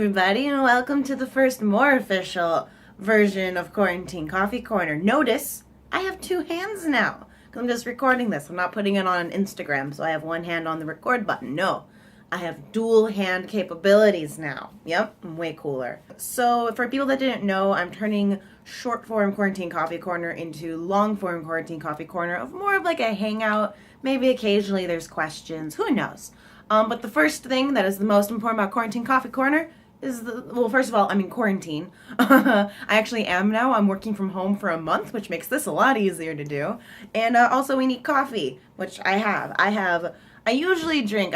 everybody, and welcome to the first more official version of Quarantine Coffee Corner. Notice, I have two hands now. I'm just recording this. I'm not putting it on Instagram, so I have one hand on the record button. No, I have dual hand capabilities now. Yep, I'm way cooler. So, for people that didn't know, I'm turning short form Quarantine Coffee Corner into long form Quarantine Coffee Corner of more of like a hangout. Maybe occasionally there's questions. Who knows? But the first thing that is the most important about Quarantine Coffee Corner is well, first of all, I'm in quarantine. I actually am now. I'm working from home for a month, which makes this a lot easier to do. And also we need coffee, which I have. I usually drink,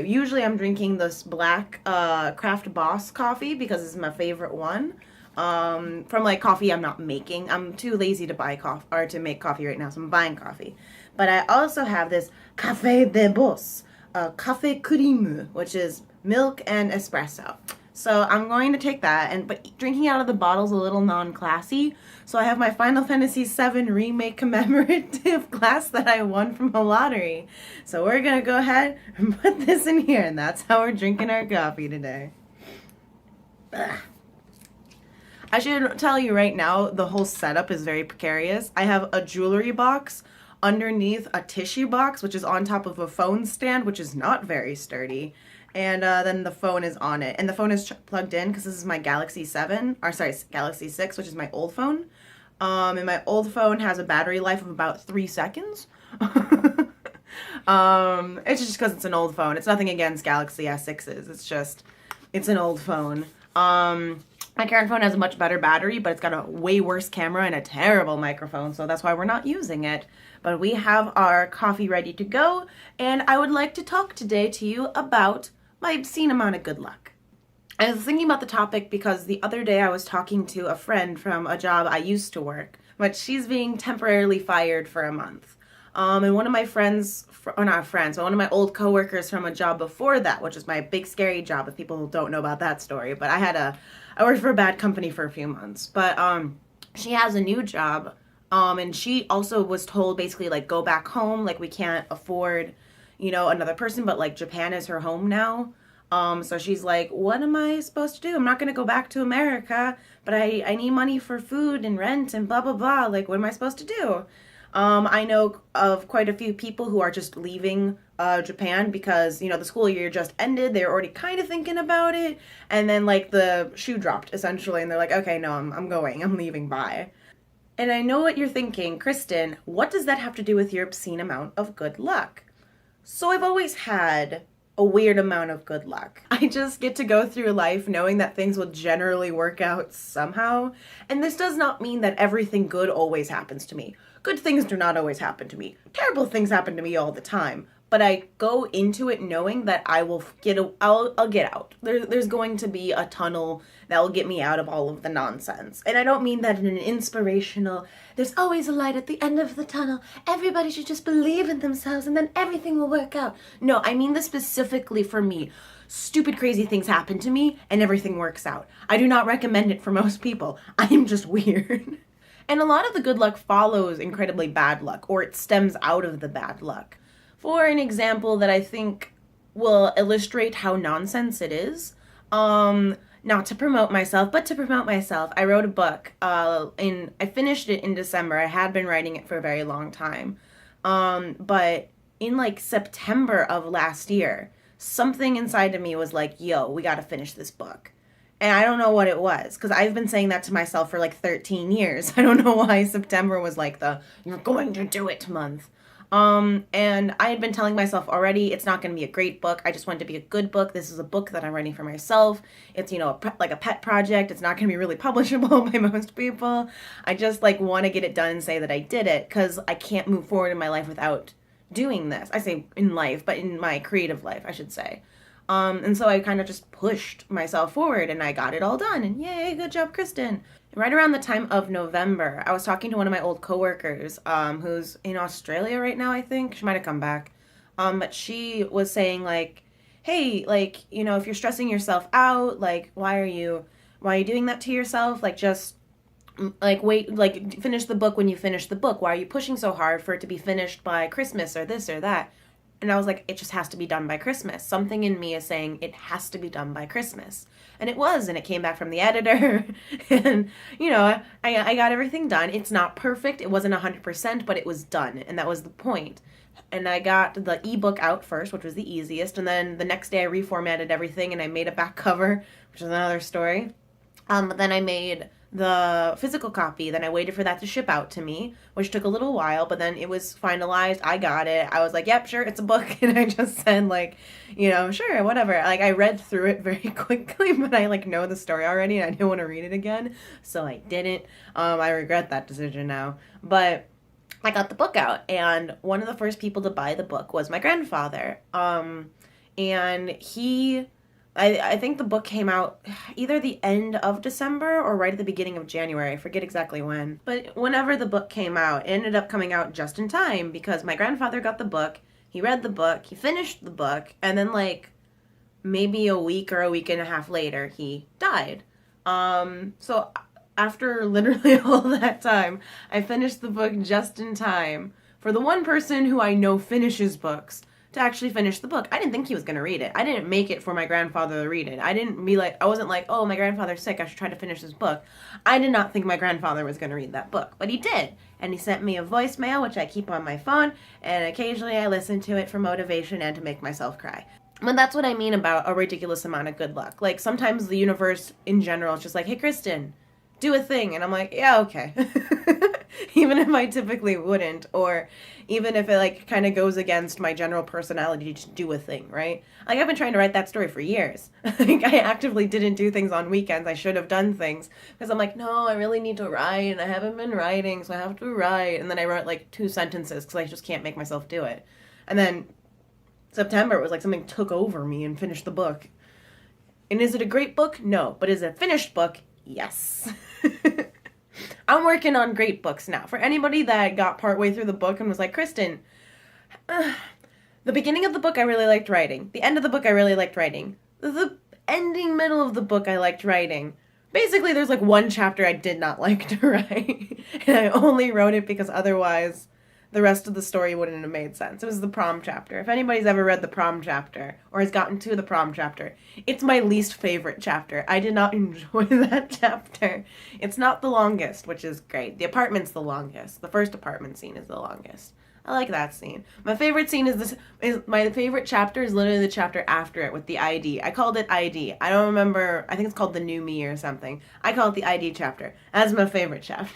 usually I'm drinking this black Craft Boss coffee because it's my favorite one. From like coffee I'm not making. I'm too lazy to buy coffee or to make coffee right now, so I'm buying coffee. But I also have this Café de Boss. Café crème, which is milk and espresso. So I'm going to take that, but drinking out of the bottle is a little non-classy. So I have my Final Fantasy VII Remake commemorative glass that I won from a lottery. So we're going to go ahead and put this in here, and that's how we're drinking our coffee today. Ugh. I should tell you right now, the whole setup is very precarious. I have a jewelry box underneath a tissue box, which is on top of a phone stand, which is not very sturdy. And then the phone is on it. And the phone is plugged in because this is my Galaxy 6, which is my old phone. And my old phone has a battery life of about 3 seconds. It's just because it's an old phone. It's nothing against Galaxy S6s. It's an old phone. My current phone has a much better battery, but it's got a way worse camera and a terrible microphone, so that's why we're not using it. But we have our coffee ready to go, and I would like to talk today to you about my obscene amount of good luck. I was thinking about the topic because the other day I was talking to a friend from a job I used to work, but she's being temporarily fired for a month. And one of my one of my old coworkers from a job before that, which is my big scary job, if people don't know about that story, but I worked for a bad company for a few months, but she has a new job, and she also was told basically like go back home, like we can't afford, another person, but like Japan is her home now. So she's like, what am I supposed to do? I'm not gonna go back to America, but I need money for food and rent and blah blah blah. Like, what am I supposed to do? I know of quite a few people who are just leaving Japan because, the school year just ended. They're already kind of thinking about it. And then, like, the shoe dropped, essentially. And they're like, okay, no, I'm going. I'm leaving. Bye. And I know what you're thinking. Kristen, what does that have to do with your obscene amount of good luck? So I've always had a weird amount of good luck. I just get to go through life knowing that things will generally work out somehow. And this does not mean that everything good always happens to me. Good things do not always happen to me. Terrible things happen to me all the time. But I go into it knowing that I'll get out. There's going to be a tunnel that will get me out of all of the nonsense. And I don't mean that in an inspirational, there's always a light at the end of the tunnel. Everybody should just believe in themselves and then everything will work out. No, I mean this specifically for me. Stupid, crazy things happen to me and everything works out. I do not recommend it for most people. I am just weird. And a lot of the good luck follows incredibly bad luck, or it stems out of the bad luck. For an example that I think will illustrate how nonsense it is, not to promote myself, but to promote myself, I wrote a book, I finished it in December. I had been writing it for a very long time, but in like September of last year, something inside of me was like, yo, we gotta finish this book. And I don't know what it was, because I've been saying that to myself for like 13 years. I don't know why September was like you're going to do it month. And I had been telling myself already, it's not going to be a great book. I just want it to be a good book. This is a book that I'm writing for myself. It's, like a pet project. It's not going to be really publishable by most people. I just like want to get it done and say that I did it, because I can't move forward in my life without doing this. I say in life, but in my creative life, I should say. And so I kind of just pushed myself forward and I got it all done, and yay, good job, Kristen. Right around the time of November, I was talking to one of my old coworkers, who's in Australia right now, I think. She might have come back. But she was saying like, hey, like, if you're stressing yourself out, like, why are you doing that to yourself? Like, just like wait, like finish the book when you finish the book. Why are you pushing so hard for it to be finished by Christmas or this or that? And I was like, it just has to be done by Christmas. Something in me is saying it has to be done by Christmas. And it was, and it came back from the editor. And, I got everything done. It's not perfect. It wasn't 100%, but it was done. And that was the point. And I got the ebook out first, which was the easiest. And then the next day I reformatted everything and I made a back cover, which is another story. Then I made the physical copy. Then I waited for that to ship out to me, which took a little while, but then it was finalized. I got it. I was like, yep, sure, it's a book. And I just said, sure, whatever. I read through it very quickly, but I, know the story already, and I didn't want to read it again, so I didn't. I regret that decision now. But I got the book out, and one of the first people to buy the book was my grandfather. And he... I think the book came out either the end of December or right at the beginning of January. I forget exactly when. But whenever the book came out, it ended up coming out just in time because my grandfather got the book, he read the book, he finished the book, and then maybe a week or a week and a half later, he died. So after literally all that time, I finished the book just in time for the one person who I know finishes books to actually finish the book. I didn't think he was going to read it. I didn't make it for my grandfather to read it. I wasn't like, oh, my grandfather's sick, I should try to finish this book. I did not think my grandfather was going to read that book, but he did. And he sent me a voicemail, which I keep on my phone, and occasionally I listen to it for motivation and to make myself cry. But that's what I mean about a ridiculous amount of good luck. Sometimes the universe in general is just like, hey, Kristen, do a thing. And I'm like, yeah, okay. Even if I typically wouldn't, or even if it kind of goes against my general personality to do a thing, right? I've been trying to write that story for years. I actively didn't do things on weekends. I should have done things because I'm like, no, I really need to write, and I haven't been writing, so I have to write. And then I wrote 2 sentences because I just can't make myself do it. And then September, it was like something took over me and finished the book. And is it a great book? No. But is it a finished book? Yes. I'm working on great books now. For anybody that got partway through the book and was like, Kristen, the beginning of the book I really liked writing. The end of the book I really liked writing. The ending middle of the book I liked writing. Basically, there's one chapter I did not like to write. And I only wrote it because otherwise the rest of the story wouldn't have made sense. It was the prom chapter. If anybody's ever read the prom chapter or has gotten to the prom chapter, it's my least favorite chapter. I did not enjoy that chapter. It's not the longest, which is great. The apartment's the longest. The first apartment scene is the longest. I like that scene. My favorite scene my favorite chapter is literally the chapter after it with the ID. I called it ID. I don't remember. I think it's called The New Me or something. I call it the ID chapter. That's my favorite chapter.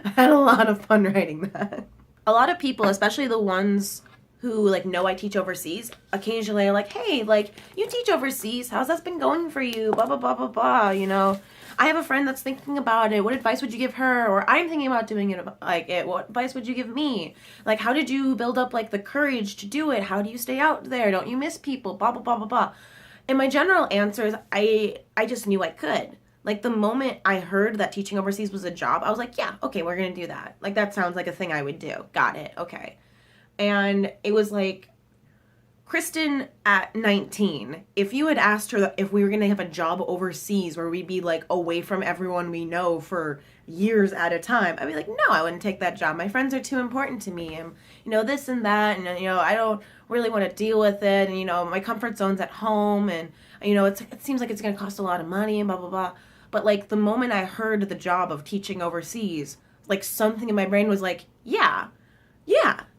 I had a lot of fun writing that. A lot of people, especially the ones who know I teach overseas, occasionally are like, hey, you teach overseas, how's that been going for you? Blah, blah, blah, blah, blah, I have a friend that's thinking about it. What advice would you give her? Or I'm thinking about doing it. What advice would you give me? How did you build up the courage to do it? How do you stay out there? Don't you miss people? Blah, blah, blah, blah, blah. And my general answer is I just knew I could. The moment I heard that teaching overseas was a job, I was like, yeah, okay, we're going to do that. That sounds like a thing I would do. Got it. Okay. And it was Kristen at 19, if you had asked her if we were going to have a job overseas where we'd be away from everyone we know for years at a time, I'd be like, no, I wouldn't take that job. My friends are too important to me. And, this and that. And, I don't really want to deal with it. And, my comfort zone's at home. And, it seems like it's going to cost a lot of money and blah, blah, blah. But the moment I heard the job of teaching overseas, something in my brain was yeah,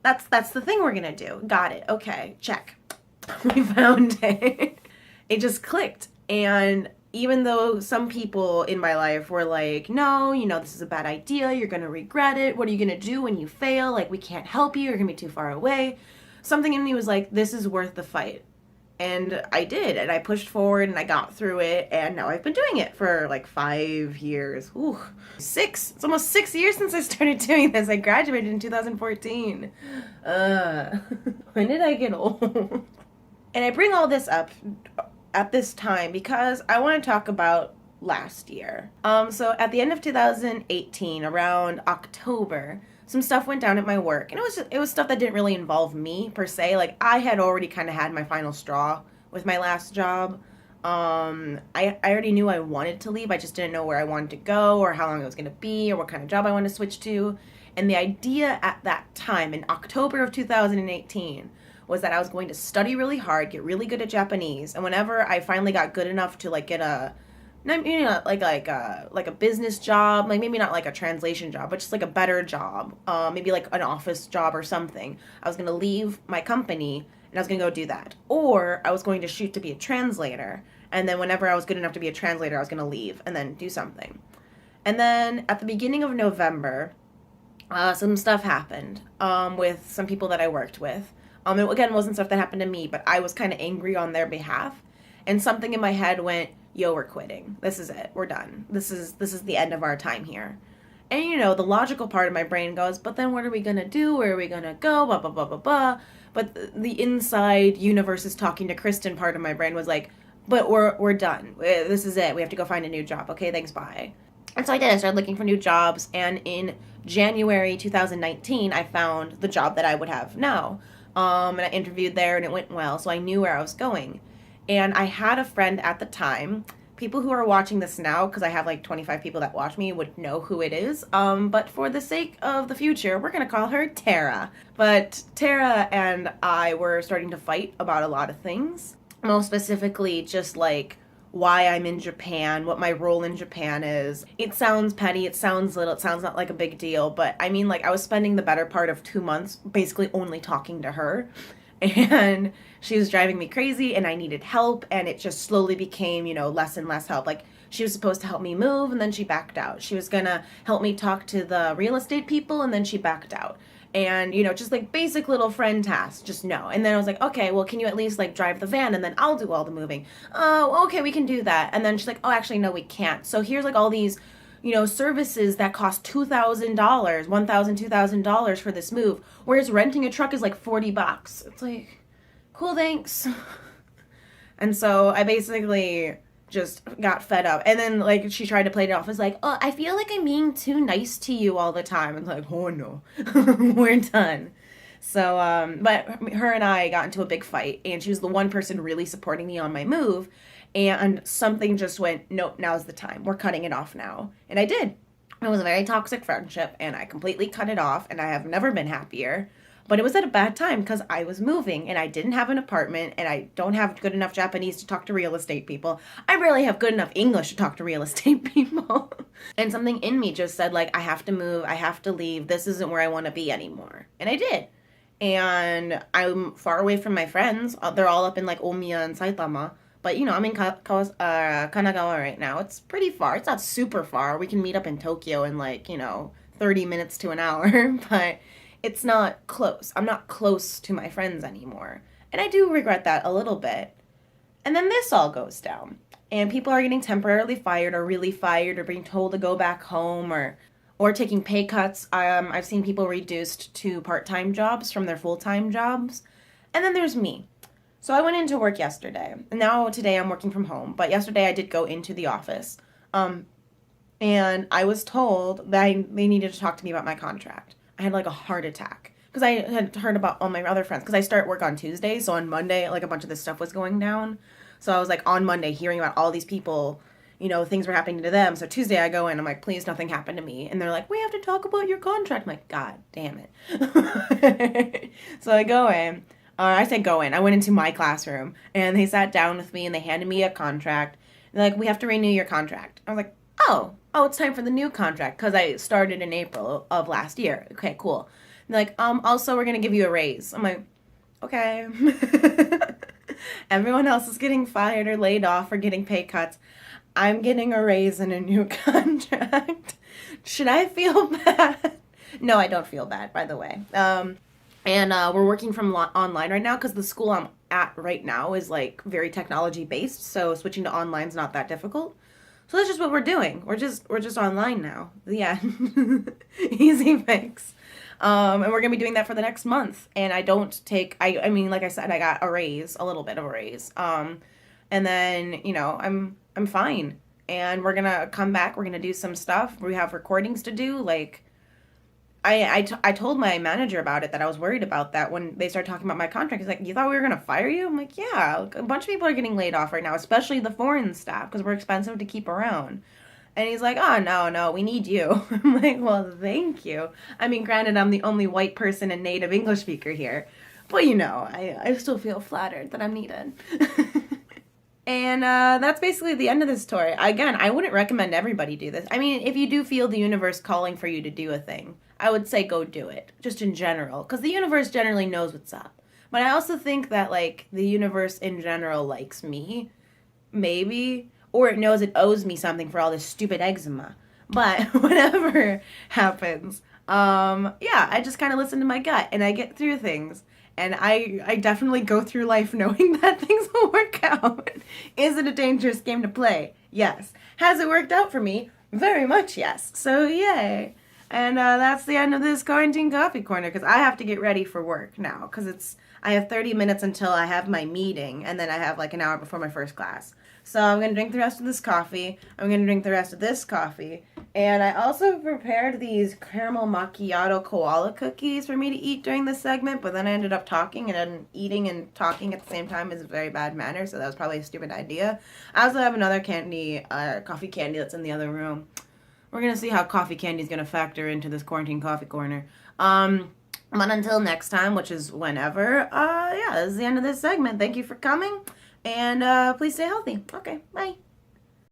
that's the thing we're gonna do. Got it. Okay, check. We found it. It just clicked. And even though some people in my life were no, this is a bad idea. You're gonna regret it. What are you gonna do when you fail? We can't help you. You're gonna be too far away. Something in me was this is worth the fight. And I did, and I pushed forward, and I got through it, and now I've been doing it for 5 years. Ooh, 6. It's almost 6 years since I started doing this. I graduated in 2014. When did I get old? And I bring all this up at this time because I want to talk about last year. So at the end of 2018, around October, some stuff went down at my work, and it was stuff that didn't really involve me per se. I had already kind of had my final straw with my last job. I already knew I wanted to leave. I just didn't know where I wanted to go or how long it was going to be or what kind of job I wanted to switch to. And the idea at that time, in October of 2018, was that I was going to study really hard, get really good at Japanese, and whenever I finally got good enough to like get a, maybe not like a business job, like maybe not like a translation job, but just like a better job, maybe like an office job or something. I was gonna leave my company and I was gonna go do that, or I was going to shoot to be a translator, and then whenever I was good enough to be a translator, I was gonna leave and then do something. And then at the beginning of November, some stuff happened with some people that I worked with. It again wasn't stuff that happened to me, but I was kind of angry on their behalf, and something in my head went, "Yo, we're quitting. This is it. We're done. This is the end of our time here." And you know, the logical part of my brain goes, "But then what are we gonna do? Where are we gonna go? Blah blah blah blah blah." But the inside universe is talking to Kristen part of my brain was like, "But we're done. This is it. We have to go find a new job. Okay, thanks, bye." And so I did. I started looking for new jobs, and in January 2019, I found the job that I would have now. And I interviewed there, and it went well, so I knew where I was going. And I had a friend at the time. People who are watching this now, because I have like 25 people that watch me, would know who it is. But for the sake of the future, we're going to call her Tara. But Tara and I were starting to fight about a lot of things. Most specifically, just like why I'm in Japan, what my role in Japan is. It sounds petty, it sounds little, it sounds not like a big deal, but I mean, like, I was spending the better part of 2 months basically only talking to her, and she was driving me crazy, and I needed help, and it just slowly became, you know, less and less help. Like, she was supposed to help me move, and then she backed out. She was gonna help me talk to the real estate people, and then she backed out. And, you know, just like basic little friend tasks, just no. And then I was like, okay, well, can you at least like drive the van and then I'll do all the moving? Oh, okay, we can do that. And then she's like, oh, actually, no, we can't. So here's like all these, you know, services that cost $2,000, $1,000, $2,000 for this move. Whereas renting a truck is like $40. It's like, cool, thanks. And so I basically just got fed up. And then like she tried to play it off as like, oh, I feel like I'm being too nice to you all the time. And like, oh no, we're done. So but her and I got into a big fight, and she was the one person really supporting me on my move, and something just went, nope, now's the time, we're cutting it off now. And I did. It was a very toxic friendship, and I completely cut it off, and I have never been happier. But it was at a bad time because I was moving and I didn't have an apartment, and I don't have good enough Japanese to talk to real estate people. I barely have good enough English to talk to real estate people. And something in me just said, like, I have to move. I have to leave. This isn't where I want to be anymore. And I did. And I'm far away from my friends. They're all up in like Omiya and Saitama. But, you know, I'm in Kanagawa right now. It's pretty far. It's not super far. We can meet up in Tokyo in like, you know, 30 minutes to an hour. But it's not close. I'm not close to my friends anymore. And I do regret that a little bit. And then this all goes down. And people are getting temporarily fired or really fired or being told to go back home or taking pay cuts. I've seen people reduced to part-time jobs from their full-time jobs. And then there's me. So I went into work yesterday. And now today I'm working from home. But yesterday I did go into the office. And I was told that they needed to talk to me about my contract. I had like a heart attack because I had heard about all my other friends, because I start work on Tuesday. So on Monday, like a bunch of this stuff was going down. So I was like on Monday hearing about all these people, you know, things were happening to them. So Tuesday I go in, I'm like, please, nothing happened to me. And they're like, we have to talk about your contract. I'm like, God damn it. So I go in, I said go in. I went into my classroom and they sat down with me and they handed me a contract. They're like, we have to renew your contract. I was like, oh, it's time for the new contract because I started in April of last year. Okay, cool. And they're like, also we're going to give you a raise. I'm like, okay. Everyone else is getting fired or laid off or getting pay cuts. I'm getting a raise and a new contract. Should I feel bad? No, I don't feel bad, by the way. And we're working from online right now because the school I'm at right now is like very technology based. So switching to online is not that difficult. So that's just what we're doing. We're just online now. Yeah. Easy fix. And we're going to be doing that for the next month. And I mean, like I said, I got a raise, a little bit of a raise. And then, you know, I'm fine. And we're going to come back. We're going to do some stuff. We have recordings to do. Like, I told my manager about it, that I was worried about that when they started talking about my contract. He's like, you thought we were going to fire you? I'm like, yeah, a bunch of people are getting laid off right now, especially the foreign staff, because we're expensive to keep around. And he's like, oh, no, we need you. I'm like, well, thank you. I mean, granted, I'm the only white person and native English speaker here. But, I still feel flattered that I'm needed. And that's basically the end of this story. Again, I wouldn't recommend everybody do this. I mean, if you do feel the universe calling for you to do a thing, I would say go do it, just in general. Because the universe generally knows what's up. But I also think that, like, the universe in general likes me. Maybe. Or it knows it owes me something for all this stupid eczema. But whatever happens, yeah, I just kind of listen to my gut and I get through things. And I definitely go through life knowing that things will work out. Is it a dangerous game to play? Yes. Has it worked out for me? Very much yes. So yay. And that's the end of this quarantine coffee corner because I have to get ready for work now because I have 30 minutes until I have my meeting and then I have like an hour before my first class. So I'm going to drink the rest of this coffee. I'm going to drink the rest of this coffee. And I also prepared these caramel macchiato koala cookies for me to eat during this segment, but then I ended up talking, and then eating and talking at the same time is a very bad manner, so that was probably a stupid idea. I also have another coffee candy that's in the other room. We're going to see how coffee candy is going to factor into this quarantine coffee corner. But until next time, which is whenever, yeah, this is the end of this segment. Thank you for coming. And please stay healthy. Okay, bye.